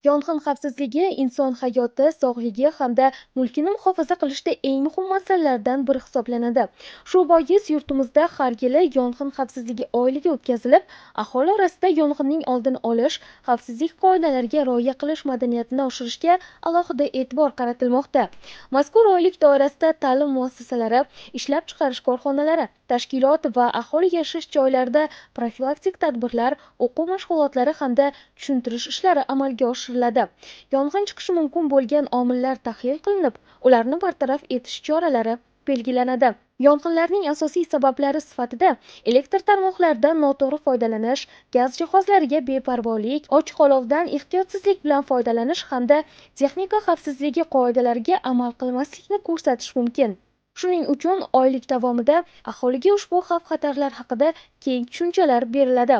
Yong'in xavfsizligi inson hayoti, sog'ligi hamda mulkini muhofaza qilishda eng muhim masalalardan biri hisoblanadi. Shu bois yurtimizda har yili yong'in xavfsizligi oyligi o'tkazilib, aholi orasida yong'inning oldini olish, xavfsizlik qoidalariga rioya qilish madaniyatini oshirishga alohida e'tibor qaratilmoqda. Mazkur oylik doirasida ta'lim muassasalari, ishlab chiqarish korxonalari, tashkilot va aholi yashash joylarida profilaktik tadbirlar, o'quv mashg'ulotlari hamda tushuntirish ishlari amalga oshiriladi. Yong'in chiqishi mumkin bo'lgan omillar tahlil qilinib, ularni bartaraf etish choralari belgilanadi. Yong'inlarning asosiy sabablari sifatida elektr tarmoqlaridan noto'g'ri foydalanish, gaz jihozlariga beparvolik, ochiq olovdan ehtiyotsizlik bilan foydalanish hamda texnika xavfsizligi qoidalariga amal qilmaslikni ko'rsatish mumkin. Shuning uchun oylik davomida aholiga ushbu xavf-xatarlar haqida keng tushunchalar beriladi.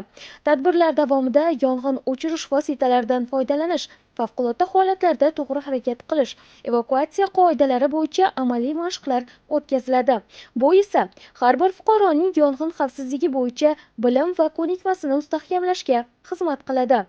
Tadbirlar davomida yong'in o'chirish vositalaridan foydalanish, favqulodda holatlarda to'g'ri harakat qilish, evakuatsiya qoidalari bo'yicha amaliy mashqlar o'tkaziladi. Bu esa har bir fuqaroning yong'in xavfsizligi bo'yicha bilim va ko'nikmasini mustahkamlashga xizmat qiladi.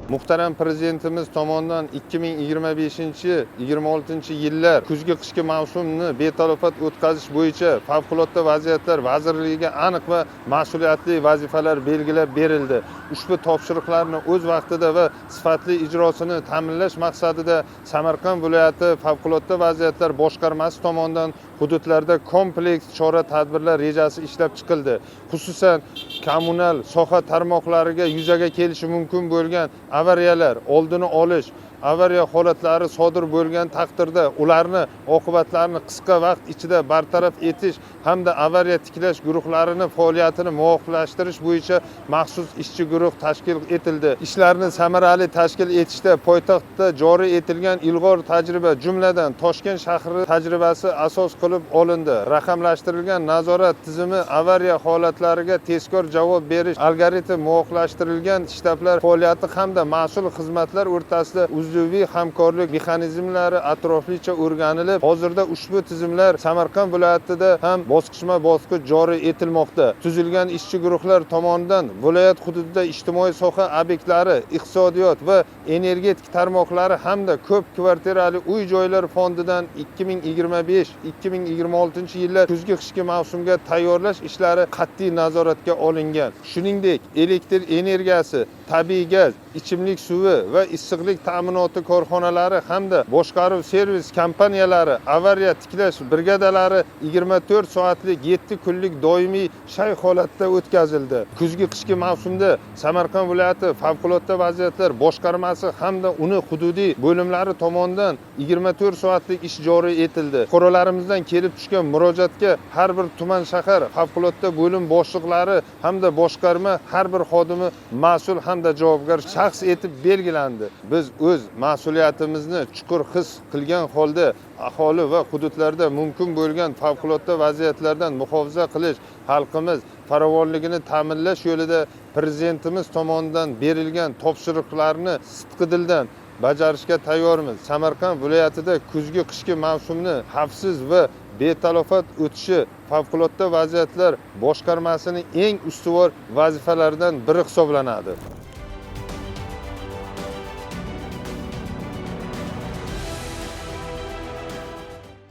Muhtaram Prezidentimiz tomonidan 2025-26 yillar kuzgi qishki mavsumni betalofat o'tkazish bo'yicha Favqulodda vaziyatlar vazirligiga aniq va mas'uliyatli vazifalar belgilab berildi. Ushbu topshiriqlarni o'z vaqtida va sifatli ijrosini ta'minlash maqsadida Samarqand viloyati Favqulodda vaziyatlar boshqarmasi tomonidan hududlarda kompleks chora-tadbirlar rejasi ishlab chiqildi. Xususan, kommunal soha tarmoqlariga yuzaga kelishi mumkin bo'lgan avariyalar oldini olish, avariya holatlari sodir bo'lgan taqdirda ularni oqibatlarini qisqa vaqt ichida bartaraf etish hamda avariya tiklash guruhlarini faoliyatini muvofiqlashtirish bo'yicha maxsus ishchi guruh tashkil etildi. Ishlarni samarali tashkil etishda poytaxtda joriy etilgan ilg'or tajriba, jumladan Toshkent shahri tajribasi asos qilib olindi. Raqamlashtirilgan nazorat tizimi, avariya holatlariga tezkor javob berish algoritmi, muvofiqlashtirilgan shtablar faoliyati hamda mas'ul xizmatlar o'rtasida uzviy hamkorlik mexanizmlari atroflicha o'rganilib, hozirda ushbu tizimlar Samarqand viloyatida ham bosqichma-bosqich joriy etilmoqda. Tuzilgan ishchi guruhlar tomonidan viloyat hududida ijtimoiy soha obyektlari, iqtisodiyot va energetik tarmoqlari hamda ko'p kvartirali uy-joylar fondidan 2025-2026 yillar kuzgi qishki mavsumga tayyorlash ishlari qat'iy nazoratga olingan. Shuningdek, elektr energiyasi, tabiiy gaz, ichimlik suvi va issiqlik ta'minoti korxonalari hamda boshqaruv servis kompaniyalari, avariya tiklash brigadalari 24 soatlik 7 kunlik doimiy shay holatda o'tkazildi. Kuzgi qishki mavsumda Samarqand viloyati favqulodda vaziyatlar boshqarmasi hamda uni hududiy bo'limlari tomonidan 24 soatlik ish joriy etildi. Fuqarolarimizdan kelib tushgan murojaatga har bir tuman shahar favqulodda bo'lim boshliqlari hamda boshqarma har bir xodimi mas'ul hamda javobgar shaxs etib belgilandi. Biz o'z mas'uliyatimizni chuqur his qilgan holda aholi va hududlarda mumkin bo'lgan favqulodda vaziyatlardan muhofaza qilish, xalqimiz farovonligini ta'minlash yo'lida Prezidentimiz tomonidan berilgan topshiriqlarni sidqidildan bajarishga tayyormiz. Samarqand viloyatida kuzgi qishki mavsumni xavfsiz va betalofat o'tishi favqulodda vaziyatlar boshqarmasining eng ustuvor vazifalaridan biri hisoblanadi.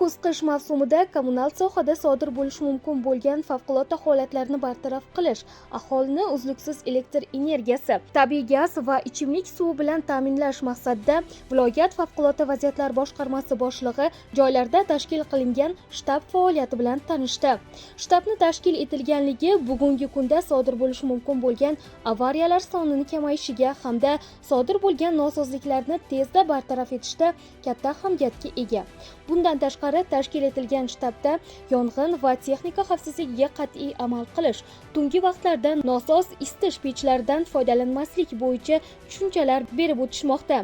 Kuz-qish mavsumida kommunal sohada sodir bo'lishi mumkin bo'lgan favqulodda holatlarni bartaraf qilish, aholini uzluksiz elektr energiyasi, tabiiy gaz va ichimlik suvi bilan ta'minlash maqsadida viloyat favqulodda vaziyatlar boshqarmasi boshlig'i joylarda tashkil qilingan shtab faoliyati bilan tanishdi. Shtabni tashkil etilganligi bugungi kunda sodir bo'lishi mumkin bo'lgan avariyalar sonining kamayishiga hamda sodir bo'lgan nosozliklarni tezda bartaraf etishda katta ahamiyatga ega. Bundan tashqari tashkil etilgan shtabda yong'in va texnika xavfsizligiga qat'iy amal qilish, tungi vaqtlarda nosoz isitish pechlaridan foydalanmaslik bo'yicha tushunchalar berib o'tishmoqda.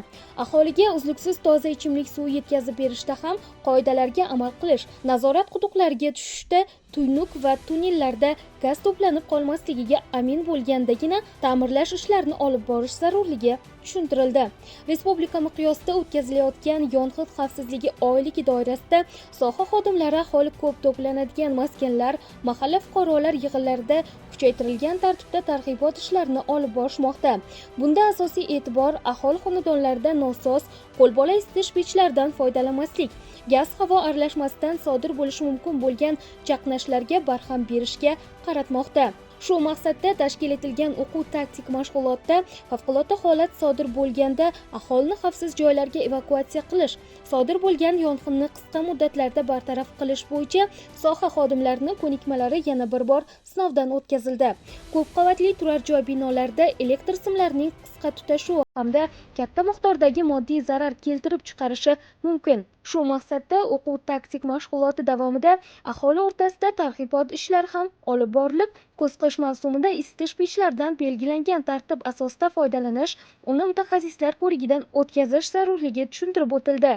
Aholiga uzluksiz toza ichimlik suvi yetkazib berishda ham qoidalarga amal qilish, nazorat quduqlariga tushishda tuynuk va tunnellarda gaz to'planib qolmasligiga amin bo'lgandagina ta'mirlash ishlarini olib borish zarurligi tushuntirildi. Respublika miqyosida o'tkazilayotgan yong'in xavfsizligi oyligi doirasida soha xodimlari aholi ko'p to'planadigan maskanlar, mahalla fuqarolar yig'inlarida kuchaytirilgan tartibda targ'ibot ishlarini olib borishmoqda. Bunda asosiy e'tibor aholi xonadonlarida nosoz qo'lbola isitish pechlaridan foydalanmaslik, gaz-havo aralashmasidan sodir bo'lishi mumkin bo'lgan chaqnashlarga barham berishga qaratmoqda. Shu maqsadda tashkil etilgan o'quv-taktik mashg'ulotda favqulodda holat sodir bo'lganda aholini xavfsiz joylarga evakuatsiya qilish, sodir bo'lgan yong'inni qisqa muddatlarda bartaraf qilish bo'yicha soha xodimlarining ko'nikmalari yana bir bor sinovdan o'tkazildi. Ko'p qavatli turar joy binolarida elektr simlarining qisqa tutashuvi hamda katta miqdordagi moddiy zarar keltirib chiqarishi mumkin. Shu maqsadda o'quv-taktik mashg'uloti davomida aholi o'rtasida targ'ibot ishlari ham olib borilib, kuz-qish mavsumida isitish pechlaridan belgilangan tartib asosida foydalanish, uni mutaxassislar ko'rigidan o'tkazish zarurligi tushuntirib o'tildi.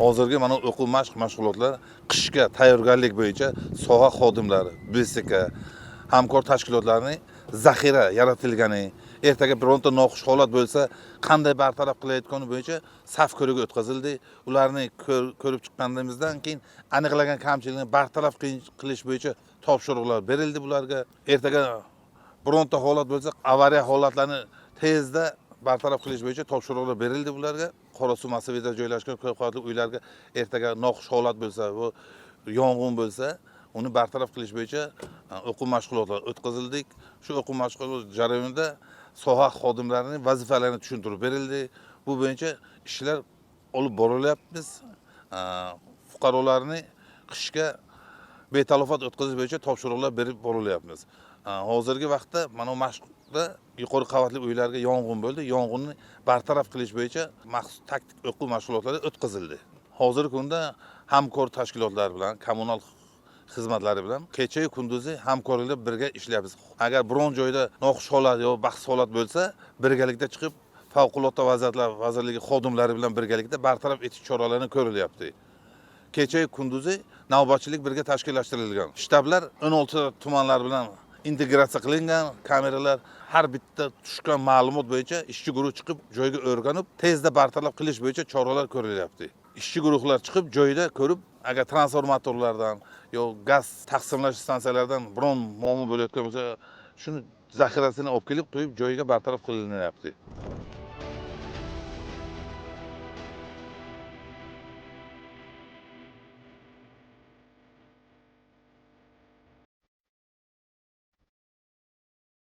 Hozirgi mana o'quv mashg'ulotlar qishga tayyorgarlik bo'yicha soha xodimlari, BSK, hamkor tashkilotlarning zaxira yaratilgani, ertaga bironta noxush holat bo'lsa, qanday bartaraf qilayotgani bo'yicha saf ko'rigi o'tkazildi. Ularni ko'rib chiqqanimizdan keyin aniqlagan kamchilikni bartaraf qilish bo'yicha topshiriqlar berildi bularga. Ertaga bironta holat bo'lsa, avariya holatlarini tezda bartaraf qilish bo'yicha topshiriqlar berildi bularga. Qorasuv massivida joylashgan ko'p qavatli uylarga ertaga noxush holat bo'lsa, bu yong'in bo'lsa, uni bartaraf qilish bo'yicha o'quv mashg'ulotlar o'tkazildik. Shu o'quv mashg'ulot jarayonida soha xodimlarining vazifalarini tushuntirib berildi. Bu bo'yicha ishlar olib borilyapmiz. Fuqarolarni qishga betalofat o'tkazish bo'yicha topshiriqlar berib borilyapmiz. Hozirgi vaqtda mana mashqda yuqori qavatli uylarga yong'in bo'ldi. Yong'inni bartaraf qilish bo'yicha maxsus taktik o'quv mashg'ulotlari o'tkazildi. Hozirgi kunda hamkor tashkilotlar bilan, kommunal xizmatlari bilan kecha-yu kunduzi hamkorlikda birga ishlayapmiz. Agar biron joyda noxush holat yoki bahs holat bo'lsa, birgalikda chiqib favqulodda vaziyatlar vazirligi xodimlari bilan birgalikda bartaraf etish choralarini ko'rilyapti. Kecha-yu kunduzi navbatchilik birga tashkillashtirilgan. Shtablar 16 tumanlar bilan integratsiya qilingan, kameralar har bitta tushgan ma'lumot bo'yicha ishchi guruh chiqib joyga o'rganib, tezda bartaraf qilish bo'yicha choralar ko'rilyapti. Ishchi guruhlar chiqib joyda ko'rib, agar transformatorlardan yoki gaz taqsimlash stansiyalaridan biron muammo bo'layotgan bo'lsa, shuni zaxirasini olib kelib qo'yib joyiga bartaraf qilinyapti.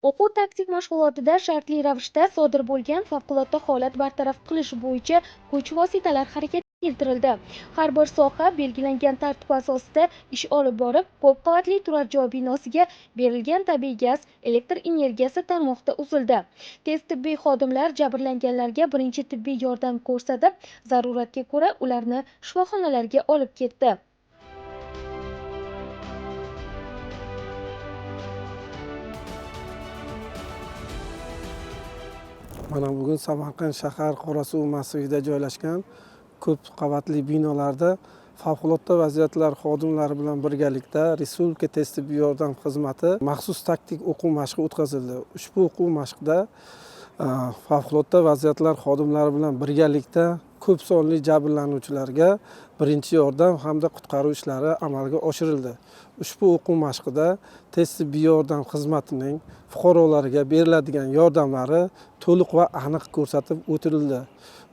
O'quv-taktik mashg'ulotida shartli ravishda sodir bo'lgan favqulodda holat bartaraf qilish bo'yicha kuch vositalar harakatga keltirildi. Har bir soha belgilangan tartib asosida ish olib borib, ko'p qavatli turar joy binosiga berilgan tabiiy gaz, elektr energiyasi tarmoqda uzildi. Tez tibbiy xodimlar jabrlanganlarga birinchi tibbiy yordam ko'rsatib, zaruratga ko'ra ularni shifoxonalarga olib ketdi. Mana bugun Samarqand shahar Qorasuv massivida joylashgan ko'p qavatli binolarda favqulodda vaziyatlar xodimlari bilan birgalikda Respublika tez tibbiy yordam xizmati maxsus taktik o'quv mashqi o'tkazildi. Ushbu o'quv mashqida favqulodda vaziyatlar xodimlari bilan birgalikda ko'p sonli jabrlanuvchilarga birinchi yordam hamda qutqaruv ishlari amalga oshirildi. Ushbu o'quv mashqida tez tibbiy yordam xizmatining fuqarolarga beriladigan yordamlari to'liq va aniq ko'rsatib o'tildi.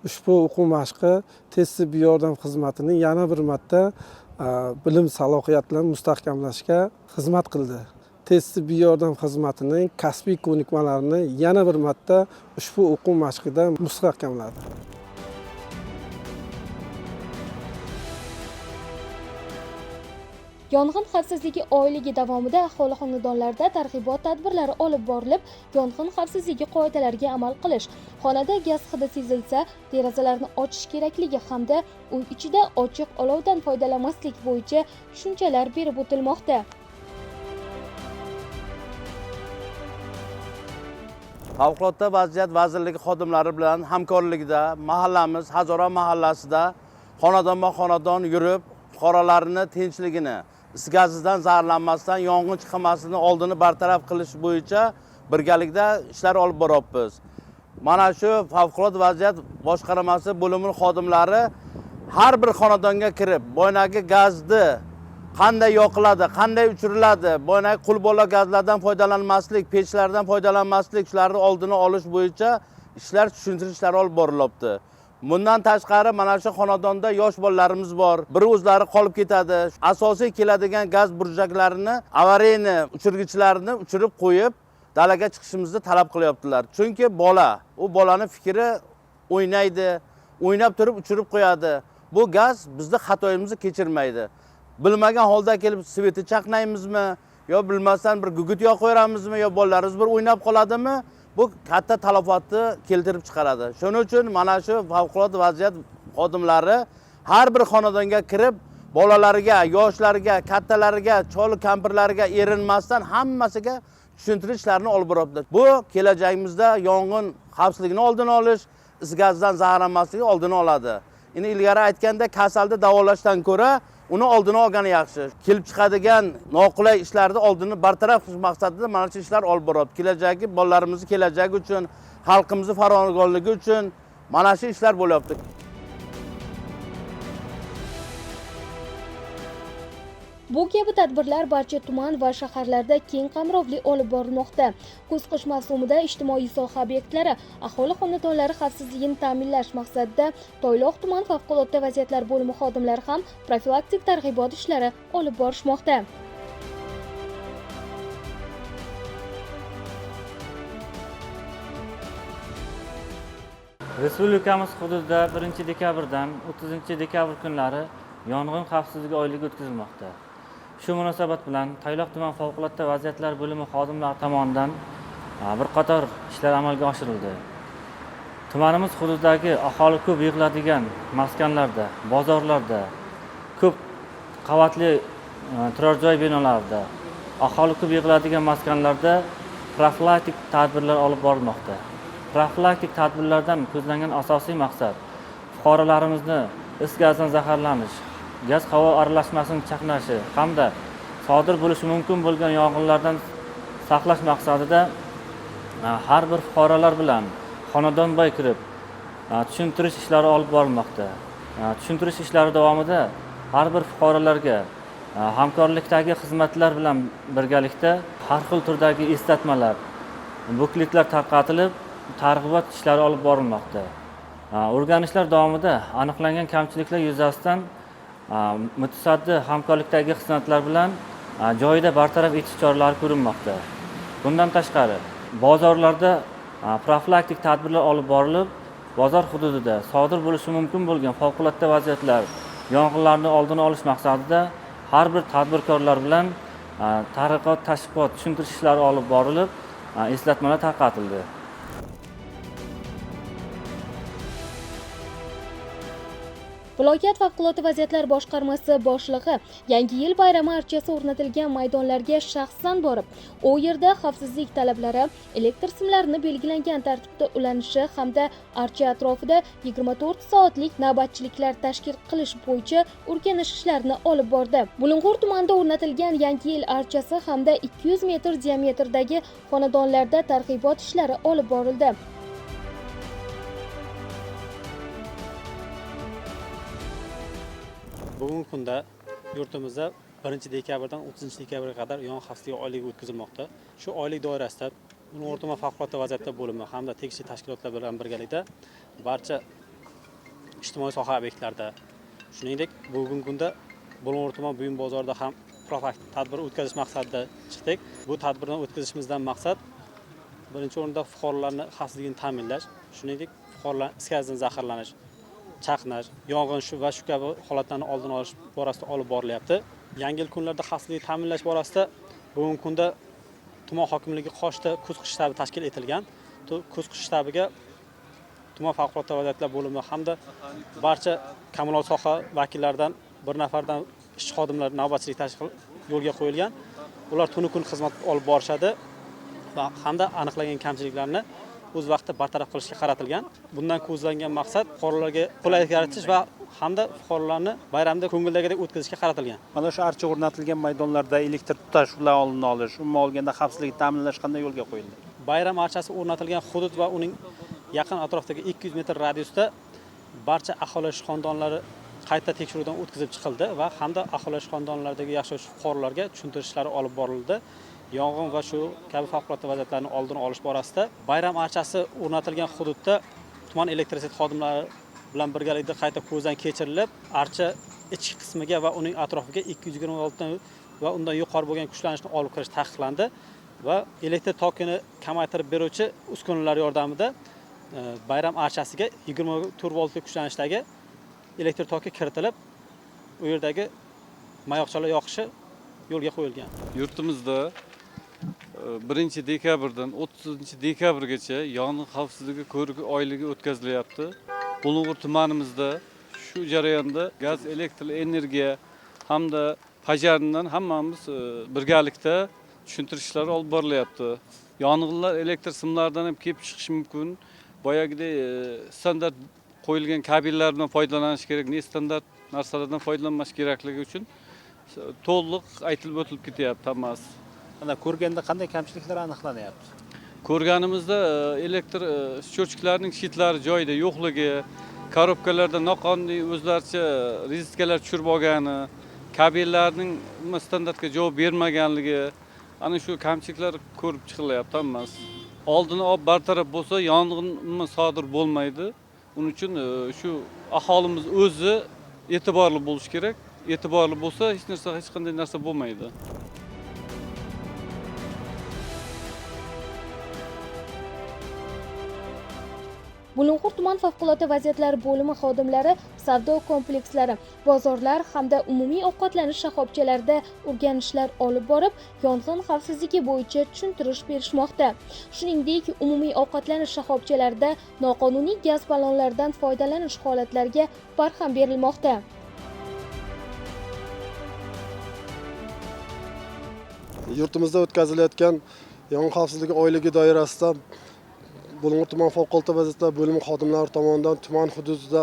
Ushbu o'quv mashqi tez tibbiy yordam xizmatining yana bir marta bilim salohiyatlarini mustahkamlashga xizmat qildi. Tez tibbiy yordam xizmatining kasbiy ko'nikmalarini yana bir marta ushbu o'quv mashqida mustahkamladi. Yong'in xavfsizligi oyligi davomida aholi xonadonlarida targ'ibot tadbirlari olib borilib, yong'in xavfsizligi qoidalariga amal qilish, xonada gaz hidi sezilsa, derazalarni ochish kerakligi hamda uy ichida ochiq olovdan foydalanmaslik bo'yicha tushunchalar berib o'tilmoqda. Favqulodda vaziyat vazirligi xodimlari bilan hamkorligida mahallamiz Hazora mahallasida xonadonma-xonadon yurib, fuqarolarning tinchligini, is gazidan zaharlanmasdan yong'in chiqmasini oldini bartaraf qilish bo'yicha birgalikda ishlar olib boryapmiz. Mana shu favqulodda vaziyat boshqarmasi bo'limi xodimlari har bir xonadonga kirib, boynagi gazni qanday yoqiladi, qanday uchiriladi, boynagi qulbola gazlardan foydalanmaslik, pechlardan foydalanmaslik, shularni oldini olish bo'yicha ishlar tushuntirishlar olib borilmoqda. Bundan tashqari mana shu xonadonda yosh bolalarimiz bor. Biri o'zlari qolib ketadi. Asosiy keladigan gaz burjaklarini, avariyni uchirgichlarni uchirib qo'yib, dalaga chiqishimizni talab qilyaptilar. Chunki bola, u bolaning fikri o'ynaydi, o'ynab turib uchirib qo'yadi. Bu gaz bizni xatoyimizni kechirmaydi. Bilmagan holda kelib sveti chaqnaymizmi, yo bilmasdan bir gugut yoqib qo'yamizmi, yo bolalarimiz bir o'ynab qoladimi? Bu katta talafotni keltirib chiqaradi. Shuning uchun mana shu favqulodda vaziyat xodimlari har bir xonadonga kirib, bolalariga, yoshlarga, kattalariga, chol kampirlarga erinmasdan hammasiga tushuntirishlarni olib boryapti. Bu kelajagimizda yong'in xavfsizligini oldini olish, is gazdan zaharlanmasligi oldini oladi. Endi ilgari aytganda kasalni davolashdan ko'ra uni oldini olgani yaxshi. Kelib chiqadigan noqulay ishlarni oldini bartaraf qilish maqsadida mana shu ishlar olib boryapti. Kelajagi bolalarimizning kelajagi uchun, xalqimizning farovonligi uchun mana shu ishlar bo'lyapti. Bu kabi tadbirlar barcha tuman va shaharlarda keng qamrovli olib borilmoqda. Kuz-qish mavsumida ijtimoiy soha obyektlari, aholi xonadonlari xavfsizligini ta'minlash maqsadida Toyloq tuman favqulodda vaziyatlar bo'limi xodimlari ham profilaktik targ'ibot ishlari olib borishmoqda. Respublikamiz hududida 1-dekabrdan 30-dekabr kunlari yong'in xavfsizligi oyligi o'tkazilmoqda. Shu munosabat bilan Toyloq tuman favqulodda vaziyatlar bo'limi xodimlari tomonidan bir qator ishlar amalga oshirildi. Tumanimiz hududidagi aholi ko'p yig'iladigan maskanlarda, bozorlarda, ko'p qavatli turar joy binolarida, aholi ko'p yig'iladigan maskanlarda profilaktik tadbirlar olib borilmoqda. Profilaktik tadbirlardan ko'zlangan asosiy maqsad fuqarolarimizni is gazdan zaharlanish, gaz havo aralashmasining chaqnashi hamda sodir bo'lishi mumkin bo'lgan yong'inlardan saqlash maqsadida har bir fuqarolar bilan xonadon-boy kirib tushuntirish ishlari olib borilmoqda. Tushuntirish ishlari davomida har bir fuqarolarga hamkorlikdagi xizmatlar bilan birgalikda har xil turdagi eslatmalar, bukletlar tarqatilib, targ'ibot ishlari olib borilmoqda. O'rganishlar davomida aniqlangan kamchiliklar yuzasidan mutasaddi hamkorlikdagi xizmatlar bilan joyida bartaraf etish choralari ko'rilmoqda. Bundan tashqari, bozorlarda profilaktik tadbirlar olib borilib, bozor hududida sodir bo'lishi mumkin bo'lgan favqulodda vaziyatlar, yong'inlarni oldini olish maqsadida har bir tadbirkorlar bilan targ'ibot, tashviqot, tushuntirish ishlari olib borilib, eslatmalar tarqatildi. Viloyat favqulodda vaziyatlar boshqarmasi boshlig'i Yangi yil bayrami archasi o'rnatilgan maydonlarga shaxsan borib, u yerda xavfsizlik talablari, elektr simlarini belgilangan tartibda ulanishi hamda archa atrofida 24 soatlik navbatchiliklar tashkil qilish bo'yicha o'rganish ishlarini olib bordi. Bulung'ur tumanida o'rnatilgan Yangi yil archasi hamda 200 metr diametrdagi xonadonlarda targ'ibot ishlari olib borildi. Bugungi kunda yurtimizda 1-dekabrdan 30-dekabrga qadar yong'in xavfsizligi oyligi o'tkazilmoqda. Shu oylik doirasida Bulung'ur tuman favqulodda vaziyatlar bo'limi hamda tegishli tashkilotlar bilan birgalikda barcha ijtimoiy soha obyektlarida, shuningdek bugungi kunda Bulung'ur tuman buyum bozorida ham profilaktik tadbir o'tkazish maqsadida chiqdik. Bu tadbirni o'tkazishimizdan maqsad birinchi o'rinda fuqarolarning xavfsizligini ta'minlash, shuningdek fuqarolar is gazdan zaharlanish, chaqnash, yong'in va shu kabi holatlarni oldini olish borasida olib borilyapti. Yangi yil kunlarida xavfsizlikni ta'minlash borasida bugungi kunda tuman hokimligi qoshida kuz-qish shtabi tashkil etilgan. Kuz-qish shtabiga tuman favqulodda vaziyatlar bo'limi hamda barcha kommunal soha vakillaridan bir nafardan ish xodimlari navbatchilik tashkil yo'lga qo'yilgan. Ular tunu kun xizmat olib borishadi va hamda aniqlangan kamchiliklarni o'z vaqtida bartaraf qilishga qaratilgan. Bundan ko'zlangan maqsad fuqarolarga qulaylik yaratish va hamda fuqarolarni bayramda ko'ngildagidek o'tkazishga qaratilgan. Mana shu archa o'rnatilgan maydonlarda elektr tutash ular oldini olish, umuman olganda xavfsizlikni ta'minlash qanday yo'lga qo'yildi? Bayram archasi o'rnatilgan hudud va uning yaqin atrofidagi 200 metr radiusda barcha aholi xonadonlari qayta tekshiruvdan o'tkazib chiqildi va hamda aholi xonadonlaridagi yashovchi fuqarolarga tushuntirishlar olib borildi. Yong'in va shu kabi favqulodda vaziyatlarning oldini olish borasida bayram archasi o'rnatilgan hududda tuman elektrisiteti xodimlari bilan birgalikda qayta ko'zdan kechirilib, archa ichki qismiga va uning atrofiga 226 va undan yuqori bo'lgan kuchlanishni olib kirish taqiqlandi va elektr tokini kamaytirib beruvchi uskunalar yordamida bayram archasiga 24 voltli kuchlanishdagi elektr toki kiritilib, u yerdagi mayoqchalar yoqishi yo'lga qo'yilgan. Yurtimizda 1 dekabrdan 30 dekabrgacha yong'in xavfsizligi ko'rigi oyligi o'tkazilyapti. Bulung'ur tumanimizda shu jarayonda gaz, elektr energiya hamda pajardan hammamiz birgalikda tushuntirishlar olib borilyapti. Yong'inlar elektr simlaridan ham kelib chiqishi mumkin. Boyagidek standart qo'yilgan kabellar bilan foydalanish kerak, ne standart narsalardan foydalanmash kerakligi uchun to'liq aytilib o'tilib ketyapti hammasi. Mana ko'rganda qanday kamchiliklar aniqlanyapti? Ko'rganimizda elektr счетчиклarining shitlari joyida yo'qligi, korobkalarda noqonuniy o'zlaricha rezistkalar tushirib olgani, kabellarning standartga javob bermaganligi, ana shu kamchiliklar ko'rib chiqilyapti hammasi. Oldini olib bartaraf bo'lsa, yong'in sodir bo'lmaydi. Uning uchun shu aholimiz o'zi e'tiborli bo'lish kerak. E'tiborli bo'lsa, hech qanday narsa bo'lmaydi. Bulung'ur tuman favqulodda vaziyatlar bo'limi xodimlari savdo komplekslari, bozorlar hamda umumiy ovqatlanish shoxobchalarida o'rganishlar olib borib, yong'in xavfsizligi bo'yicha tushuntirish berishmoqda. Shuningdek, umumiy ovqatlanish shoxobchalarida noqonuniy gaz ballonlaridan foydalanish holatlariga barham berilmoqda. Yurtimizda o'tkazilayotgan yong'in xavfsizligi oyligi doirasida Bulung'ur tuman favqulodda vaziyatlar bo'limi xodimlari tomonidan tuman hududida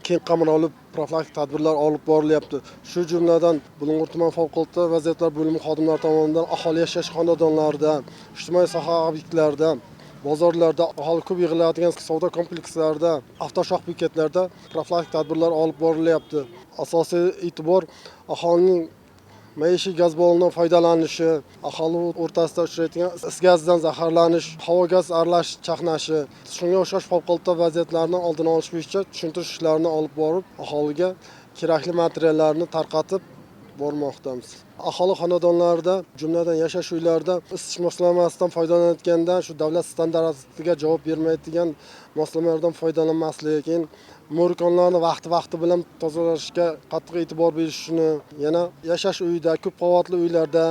keng qamrovli profilaktik tadbirlar olib borilyapti. Shu jumladan Bulung'ur tuman favqulodda vaziyatlar bo'limi xodimlari tomonidan aholi yashash xonadonlarida, ijtimoiy soha obyektlarida, bozorlarda, aholi ko'p yig'iladigan savdo komplekslarida, avtoshoh bekatlarda profilaktik tadbirlar olib borilyapti. Asosiy e'tibor aholining maishiy gaz ballonidan foydalanishi, aholi o'rtasida uchraydigan is gazidan zaharlanish, havo gaz aralashish chaqnashi, shunga o'xshash favqulodda vaziyatlarni oldini olish bo'yicha tushuntirish ishlarini olib borib, aholiga kerakli materiallarni tarqatib bormoqdamiz. Aholi xonadonlarida, jumladan yashash uylarida isitish moslamasidan foydalanayotganda shu davlat standartiga javob bermaydigan moslamalardan foydalanmaslik, mo'rikonlarni vaqti bilan tozalashga qattiq e'tibor berishni, yana yashash uyida, ko'p qavatli uylarda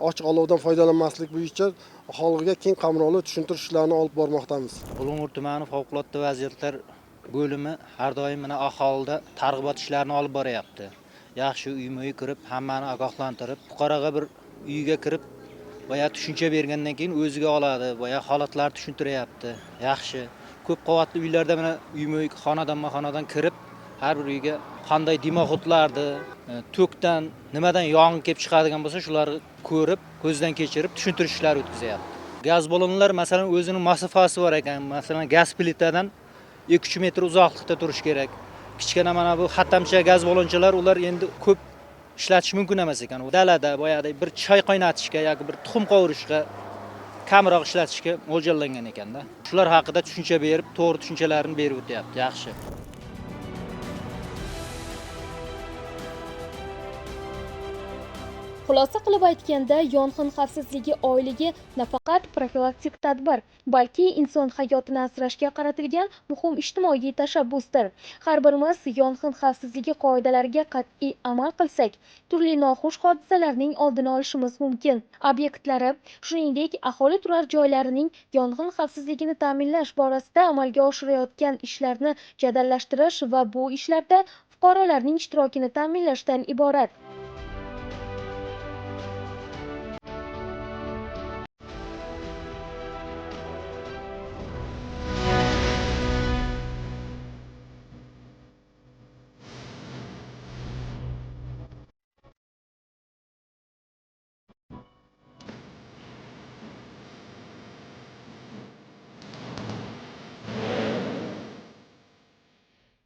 ochiq olovdan foydalanmaslik bo'yicha aholiga keng qamrovli tushuntirish ishlarini olib bormoqdamiz. Bulung'ur tumani favqulodda vaziyatlar bo'limi har doim mana aholida targ'ibot ishlarini olib boryapti. Yaxshi uyma-uy kirib, hammani ogohlantirib, fuqaroga bir uyga kirib, boya tushuncha bergandan keyin o'ziga oladi, boya holatlarni tushuntiryapti. Yaxshi. Ko'p qavatli uylarda mana uyma-uy xonadonma-xonadon kirib, har bir uyga qanday dimoxodlarni, tokdan, nimadan yong'in kelib chiqadigan bo'lsa, shularni ko'rib, ko'zdan kechirib tushuntirishlar o'tkazyapti. Gaz ballonlar masalan o'zining masofasi bor ekan. Masalan, gaz plitadan 2-3 metr uzoqlikda turish kerak. Kichkina mana bu xatamcha gaz ballonchalar ular endi ko'p ishlatish mumkin emas ekan. Dalada boyagidek bir choy qaynatishga yoki bir tuxum qovurishga kamroq ishlatishga mo'ljallangan ekanda. Shular haqida tushuncha berib, to'g'ri tushunchalarni berib o'tyapti. Yaxshi. Xulosa qilib aytganda, yong'in xavfsizligi oyligi nafaqat profilaktik tadbir, balki inson hayotini asrashga qaratilgan muhim ijtimoiy tashabbusdir. Har birimiz yong'in xavfsizligi qoidalariga qat'iy amal qilsak, turli noxush hodisalarning oldini olishimiz mumkin. Obyektlari, shuningdek, aholi turar joylarining yong'in xavfsizligini ta'minlash borasida amalga oshirayotgan ishlarni jadallashtirish va bu ishlarda fuqarolarning ishtirokini ta'minlashdan iborat.